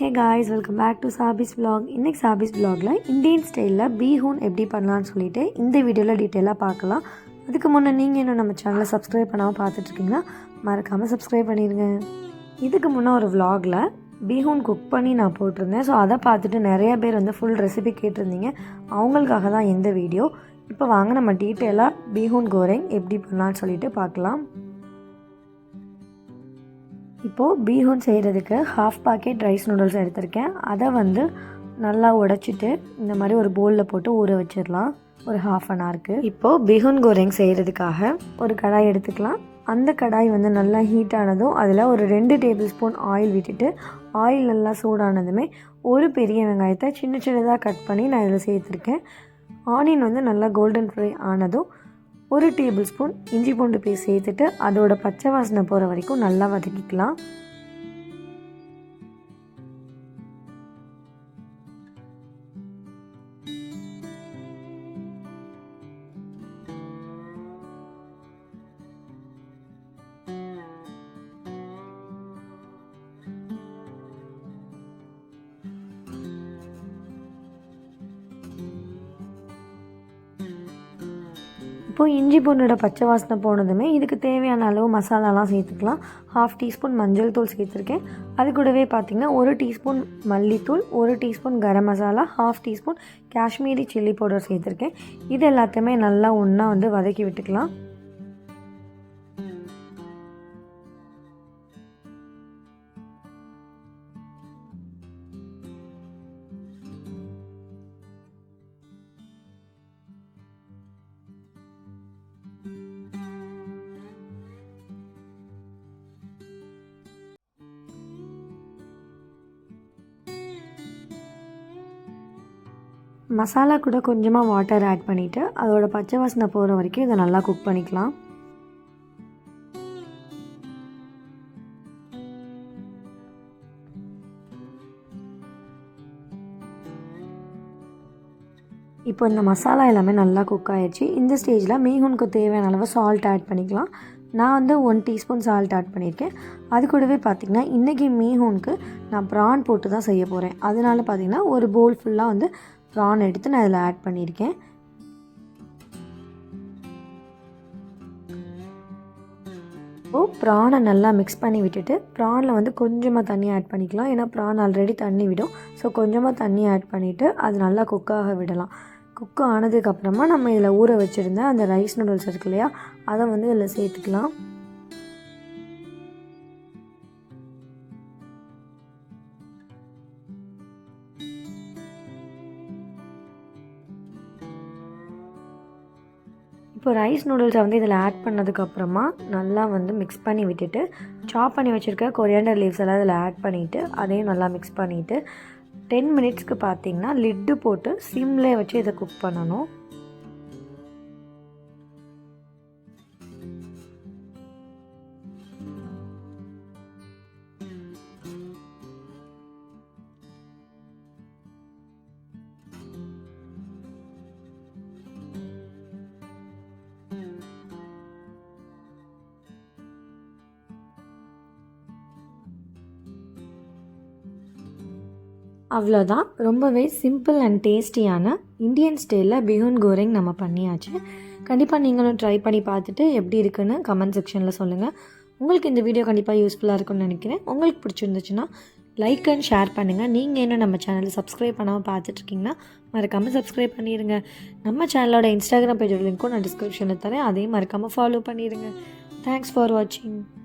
Hey guys, welcome back to Sabis vlog. இன்னைக்கு சாபிஸ் vlogல Indian ஸ்டைலில் பீஹூன் எப்படி பண்ணலான்னு சொல்லிட்டு இந்த வீடியோவில் டீட்டெயிலாக பார்க்கலாம். அதுக்கு முன்னே நீங்கள் இன்னும் நம்ம சேனலை சப்ஸ்கிரைப் பண்ணாமல் பார்த்துட்ருக்கீங்கன்னா மறக்காமல் சப்ஸ்கிரைப் பண்ணிடுங்க. இதுக்கு முன்னே ஒரு vlogல பீஹூன் குக் பண்ணி நான் போட்டிருந்தேன். ஸோ அதை பார்த்துட்டு நிறைய பேர் வந்து ஃபுல் ரெசிபி கேட்டிருந்தீங்க. அவங்களுக்காக தான் இந்த வீடியோ. இப்போ வாங்க நம்ம டீட்டெயிலாக பீஹூன் கோரேங் எப்படி பண்ணலான்னு சொல்லிட்டு பார்க்கலாம். இப்போது பீஹூன் செய்கிறதுக்கு ஹாஃப் பாக்கெட் ரைஸ் நூடுல்ஸ் எடுத்திருக்கேன். அதை வந்து நல்லா உடைச்சிட்டு இந்த மாதிரி ஒரு பவுலில் போட்டு ஊற வச்சிடலாம் ஒரு ½ அன் ஹவருக்கு. இப்போது பீஹூன் கோரேங் செய்கிறதுக்காக ஒரு கடாய் எடுத்துக்கலாம். அந்த கடாய் வந்து நல்லா ஹீட் ஆனதும் அதில் ஒரு 2 டேபிள் ஸ்பூன் ஆயில் விட்டுட்டு ஆயில் நல்லா சூடானதுமே ஒரு பெரிய வெங்காயத்தை சின்ன சின்னதாக கட் பண்ணி நான் இதில் சேர்த்துருக்கேன். ஆனியன் வந்து நல்லா கோல்டன் ஃப்ரை ஆனதும் 1 டேபிள் ஸ்பூன் இஞ்சி பூண்டு பேஸ்ட் சேர்த்துட்டு அதோட பச்சை வாசனை போகிற வரைக்கும் நல்லா வதக்கிக்கலாம். இப்போது இஞ்சி பூண்டோட பச்சை வாசனை போனதுமே இதுக்கு தேவையான அளவு மசாலாலாம் சேர்த்துக்கலாம். ½ டீஸ்பூன் மஞ்சள் தூள் சேர்த்துருக்கேன். அது கூடவே பார்த்திங்கன்னா 1 டீஸ்பூன் மல்லித்தூள், 1 teaspoon garam masala, ½ teaspoon Kashmiri chilli powder சேர்த்துருக்கேன். இது எல்லாத்தையுமே நல்லா ஒன்றா வந்து வதக்கி விட்டுக்கலாம். மசாலா கூட கொஞ்சமாக வாட்டர் ஆட் பண்ணிவிட்டு அதோட பச்சை வாசனை போகிற வரைக்கும் இதை நல்லா குக் பண்ணிக்கலாம். இப்போ இந்த மசாலா எல்லாமே நல்லா குக் ஆகிடுச்சு. இந்த ஸ்டேஜில் பீஹூனுக்கு தேவையான அளவு சால்ட் ஆட் பண்ணிக்கலாம். நான் வந்து 1 டீஸ்பூன் சால்ட் ஆட் பண்ணியிருக்கேன். அது கூடவே பார்த்திங்கன்னா இன்றைக்கி பீஹூனுக்கு நான் ப்ரான் போட்டு தான் செய்ய போகிறேன். அதனால பார்த்திங்கன்னா ஒரு பவுல் ஃபுல்லாக வந்து ப்ரான் எடுத்து நான் இதில் ஆட் பண்ணியிருக்கேன். இப்போது ப்ரானை நல்லா மிக்ஸ் பண்ணி விட்டுட்டு ப்ரானில் வந்து கொஞ்சமாக தண்ணி ஆட் பண்ணிக்கலாம். ஏன்னா ப்ரான் ஆல்ரெடி தண்ணி விடும். ஸோ கொஞ்சமாக தண்ணி ஆட் பண்ணிவிட்டு அது நல்லா குக்காக விடலாம். குக் ஆனதுக்கப்புறமா நம்ம இதில் ஊற வச்சுருந்த அந்த ரைஸ் நூடுல்ஸ் இருக்கு இல்லையா, அதை வந்து இதில் சேர்த்துக்கலாம். இப்போ ரைஸ் நூடுல்ஸை வந்து இதில் ஆட் பண்ணதுக்கப்புறமா நல்லா வந்து மிக்ஸ் பண்ணி விட்டுட்டு சாப் பண்ணி வச்சுருக்க கொரியாண்டர் லீவ்ஸ் எல்லாம் இதில் ஆட் பண்ணிவிட்டு அதையும் நல்லா மிக்ஸ் பண்ணிவிட்டு 10 மினிட்ஸ்க்கு பார்த்திங்கன்னா லிட்டு போட்டு சிம்லே வச்சு இதை குக் பண்ணணும். அவ்வளோதான், ரொம்பவே சிம்பிள் அண்ட் டேஸ்டியான இந்தியன் ஸ்டைலில் பீஹூன் கோரேங் நம்ம பண்ணியாச்சு. கண்டிப்பாக நீங்களும் ட்ரை பண்ணி பார்த்துட்டு எப்படி இருக்குன்னு கமெண்ட் செக்ஷனில் சொல்லுங்கள். உங்களுக்கு இந்த வீடியோ கண்டிப்பாக யூஸ்ஃபுல்லாக இருக்கும்னு நினைக்கிறேன். உங்களுக்கு பிடிச்சிருந்துச்சுன்னா லைக் அண்ட் ஷேர் பண்ணுங்கள். நீங்கள் இன்னும் நம்ம சேனலை சப்ஸ்கிரைப் பண்ணாமல் பார்த்துட்ருக்கீங்கன்னா மறக்காமல் சப்ஸ்கிரைப் பண்ணிடுங்க. நம்ம சேனலோட இன்ஸ்டாகிராம் பேஜோட லிங்க்கும் நான் டிஸ்கிரிப்ஷனில் தரேன். அதையும் மறக்காமல் ஃபாலோ பண்ணிடுங்க. தேங்க்ஸ் ஃபார் வாட்சிங்.